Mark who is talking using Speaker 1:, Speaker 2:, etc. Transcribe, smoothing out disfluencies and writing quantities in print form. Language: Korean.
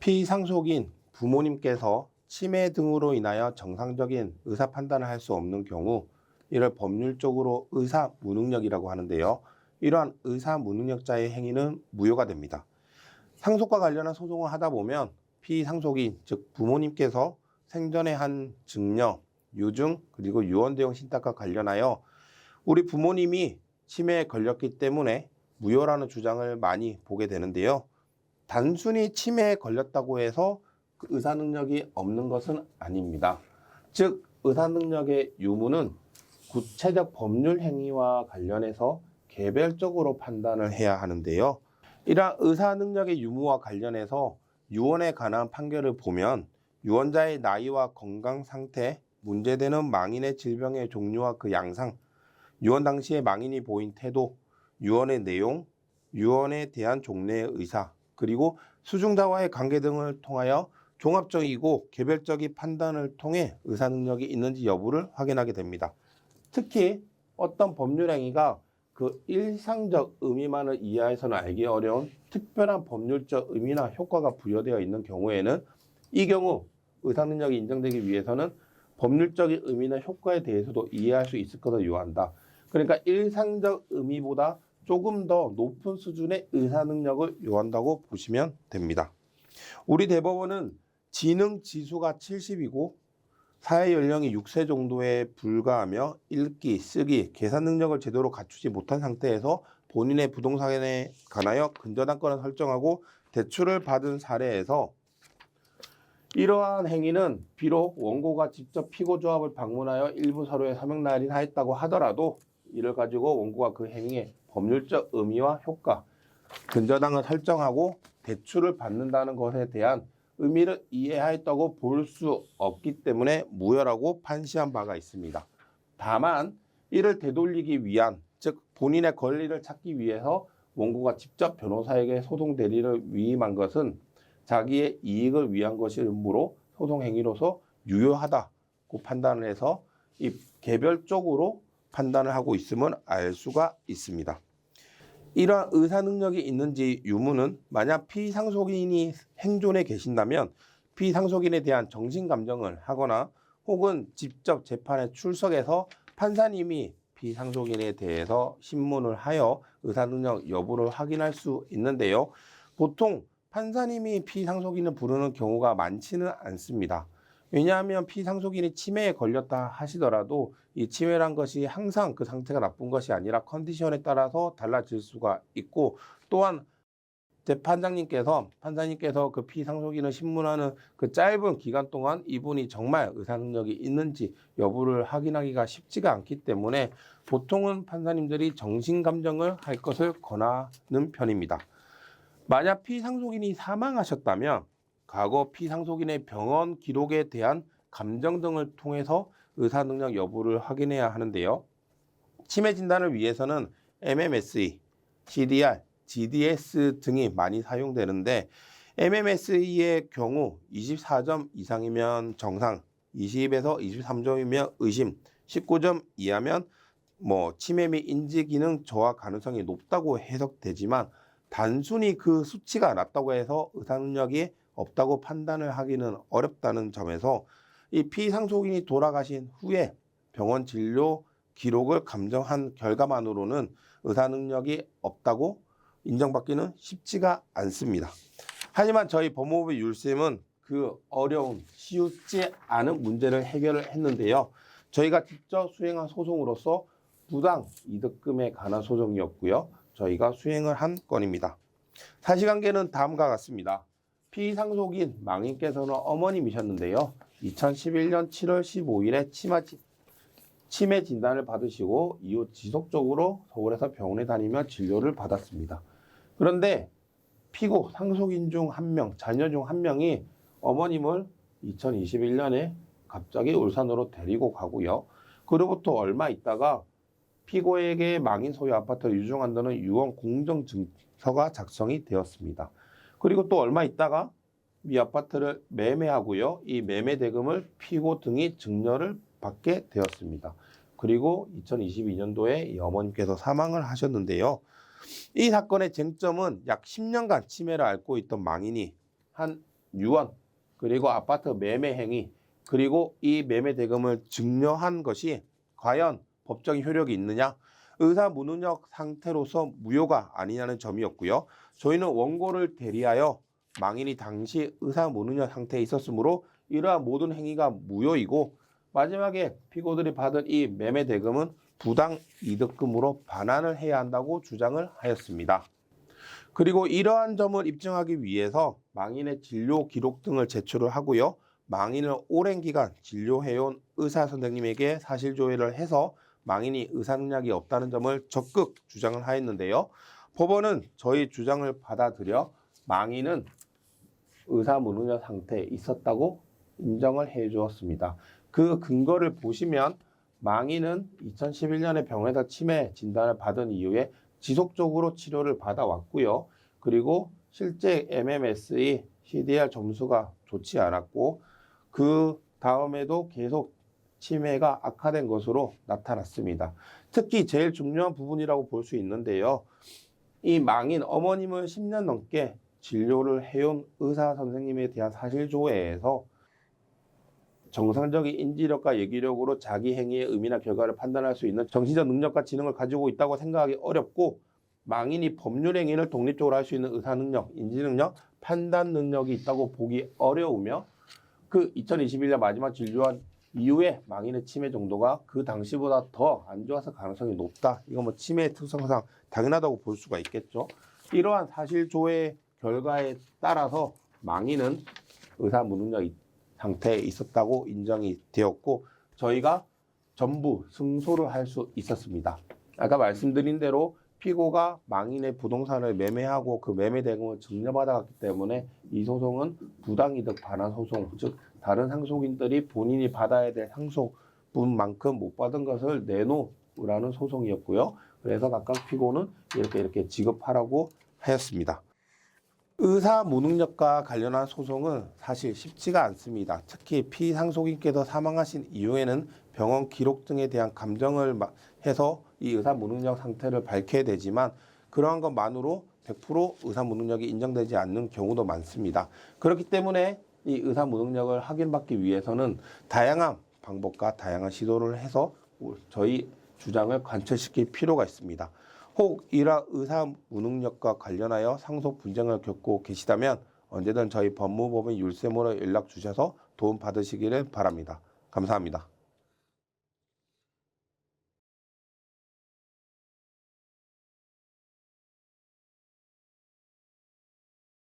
Speaker 1: 피상속인 부모님께서 치매 등으로 인하여 정상적인 의사 판단을 할 수 없는 경우 이를 법률적으로 의사 무능력이라고 하는데요. 이러한 의사 무능력자의 행위는 무효가 됩니다. 상속과 관련한 소송을 하다 보면 피상속인, 즉 부모님께서 생전에 한 증여, 유증, 그리고 유언대용 신탁과 관련하여 우리 부모님이 치매에 걸렸기 때문에 무효라는 주장을 많이 보게 되는데요. 단순히 치매에 걸렸다고 해서 그 의사 능력이 없는 것은 아닙니다. 즉 의사 능력의 유무는 구체적 법률 행위와 관련해서 개별적으로 판단을 해야 하는데요. 이러한 의사 능력의 유무와 관련해서 유언에 관한 판결을 보면 유언자의 나이와 건강 상태, 문제되는 망인의 질병의 종류와 그 양상, 유언 당시에 망인이 보인 태도, 유언의 내용, 유언에 대한 종래의 의사, 그리고 수중자와의 관계 등을 통하여 종합적이고 개별적인 판단을 통해 의사 능력이 있는지 여부를 확인하게 됩니다. 특히 어떤 법률 행위가 그 일상적 의미만을 이해해서는 알기 어려운 특별한 법률적 의미나 효과가 부여되어 있는 경우에는 이 경우 의사 능력이 인정되기 위해서는 법률적인 의미나 효과에 대해서도 이해할 수 있을 것을 요한다. 그러니까 일상적 의미보다 조금 더 높은 수준의 의사 능력을 요한다고 보시면 됩니다. 우리 대법원은 지능 지수가 70이고 사회 연령이 6세 정도에 불과하며 읽기, 쓰기, 계산 능력을 제대로 갖추지 못한 상태에서 본인의 부동산에 관하여 근저당권을 설정하고 대출을 받은 사례에서 이러한 행위는 비록 원고가 직접 피고조합을 방문하여 일부 서류에 서명 날인하였다고 하더라도 이를 가지고 원고가 그 행위의 법률적 의미와 효과, 근저당을 설정하고 대출을 받는다는 것에 대한 의미를 이해하였다고 볼 수 없기 때문에 무효라고 판시한 바가 있습니다. 다만 이를 되돌리기 위한, 즉 본인의 권리를 찾기 위해서 원고가 직접 변호사에게 소송 대리를 위임한 것은 자기의 이익을 위한 것이므로 소송 행위로서 유효하다고 판단을 해서 이 개별적으로 판단을 하고 있음을 알 수가 있습니다. 이러한 의사 능력이 있는지 유무는 만약 피상속인이 생존해 계신다면 피상속인에 대한 정신 감정을 하거나 혹은 직접 재판에 출석해서 판사님이 피상속인에 대해서 신문을 하여 의사 능력 여부를 확인할 수 있는데요. 보통 판사님이 피상속인을 부르는 경우가 많지는 않습니다. 왜냐하면 피상속인이 치매에 걸렸다 하시더라도 이 치매란 것이 항상 그 상태가 나쁜 것이 아니라 컨디션에 따라서 달라질 수가 있고, 또한 판사님께서 그 피상속인을 신문하는 그 짧은 기간 동안 이분이 정말 의사 능력이 있는지 여부를 확인하기가 쉽지가 않기 때문에 보통은 판사님들이 정신감정을 할 것을 권하는 편입니다. 만약 피상속인이 사망하셨다면 과거 피상속인의 병원 기록에 대한 감정 등을 통해서 의사 능력 여부를 확인해야 하는데요. 치매 진단을 위해서는 MMSE, CDR, GDS 등이 많이 사용되는데 MMSE의 경우 24점 이상이면 정상, 20에서 23점이면 의심, 19점 이하면 치매 및 인지기능 저하 가능성이 높다고 해석되지만 단순히 그 수치가 낮다고 해서 의사 능력이 없다고 판단을 하기는 어렵다는 점에서 이 피상속인이 돌아가신 후에 병원 진료 기록을 감정한 결과만으로는 의사 능력이 없다고 인정받기는 쉽지가 않습니다. 하지만 저희 법무부의 율쌤은 그 어려운 쉬우지 않은 문제를 해결을 했는데요. 저희가 직접 수행한 소송으로서 부당 이득금에 관한 소송이었고요. 저희가 수행을 한 건입니다. 사실관계는 다음과 같습니다. 피상속인 망인께서는 어머님이셨는데요. 2011년 7월 15일에 치매 진단을 받으시고 이후 지속적으로 서울에서 병원에 다니며 진료를 받았습니다. 그런데 피고 상속인 중 한 명, 자녀 중 한 명이 어머님을 2021년에 갑자기 울산으로 데리고 가고요. 그로부터 얼마 있다가 피고에게 망인 소유 아파트를 유증한다는 유언 공정증서가 작성이 되었습니다. 그리고 또 얼마 있다가 이 아파트를 매매하고요. 이 매매 대금을 피고 등이 증여를 받게 되었습니다. 그리고 2022년도에 이 어머님께서 사망을 하셨는데요. 이 사건의 쟁점은 약 10년간 치매를 앓고 있던 망인이 한 유언, 그리고 아파트 매매 행위, 그리고 이 매매 대금을 증여한 것이 과연 법적인 효력이 있느냐? 의사 무능력 상태로서 무효가 아니냐는 점이었고요. 저희는 원고를 대리하여 망인이 당시 의사 무능력 상태에 있었으므로 이러한 모든 행위가 무효이고 마지막에 피고들이 받은 이 매매 대금은 부당 이득금으로 반환을 해야 한다고 주장을 하였습니다. 그리고 이러한 점을 입증하기 위해서 망인의 진료 기록 등을 제출을 하고요. 망인을 오랜 기간 진료해온 의사 선생님에게 사실조회를 해서 망인이 의사 능력이 없다는 점을 적극 주장을 하였는데요. 법원은 저희 주장을 받아들여 망인은 의사 무능력 상태에 있었다고 인정을 해 주었습니다. 그 근거를 보시면 망인은 2011년에 병원에서 치매 진단을 받은 이후에 지속적으로 치료를 받아왔고요. 그리고 실제 MMS의 CDR 점수가 좋지 않았고 그 다음에도 계속 치매가 악화된 것으로 나타났습니다. 특히 제일 중요한 부분이라고 볼 수 있는데요. 이 망인 어머님을 10년 넘게 진료를 해온 의사 선생님에 대한 사실조회에서 정상적인 인지력과 예기력으로 자기 행위의 의미나 결과를 판단할 수 있는 정신적 능력과 지능을 가지고 있다고 생각하기 어렵고 망인이 법률 행위를 독립적으로 할 수 있는 의사 능력, 인지 능력, 판단 능력이 있다고 보기 어려우며 그 2021년 마지막 진료한 이후에 망인의 치매 정도가 그 당시보다 더 안 좋아서 가능성이 높다. 이건 뭐 치매의 특성상 당연하다고 볼 수가 있겠죠. 이러한 사실조회 결과에 따라서 망인은 의사 무능력 상태에 있었다고 인정이 되었고 저희가 전부 승소를 할 수 있었습니다. 아까 말씀드린 대로 피고가 망인의 부동산을 매매하고 그 매매 대금을 증여받았기 때문에 이 소송은 부당이득 반환 소송, 즉 다른 상속인들이 본인이 받아야 될 상속분만큼 못 받은 것을 내놓으라는 소송이었고요. 그래서 각각 피고는 이렇게 지급하라고 하였습니다. 의사 무능력과 관련한 소송은 사실 쉽지가 않습니다. 특히 피상속인께서 사망하신 이후에는 병원 기록 등에 대한 감정을 해서 이 의사 무능력 상태를 밝혀야 되지만 그러한 것만으로 100% 의사 무능력이 인정되지 않는 경우도 많습니다. 그렇기 때문에 이 의사 무능력을 확인받기 위해서는 다양한 방법과 다양한 시도를 해서 저희 주장을 관철시킬 필요가 있습니다. 혹 이러한 의사 무능력과 관련하여 상속 분쟁을 겪고 계시다면 언제든 저희 법무법인 율세무로 연락 주셔서 도움 받으시기를 바랍니다. 감사합니다.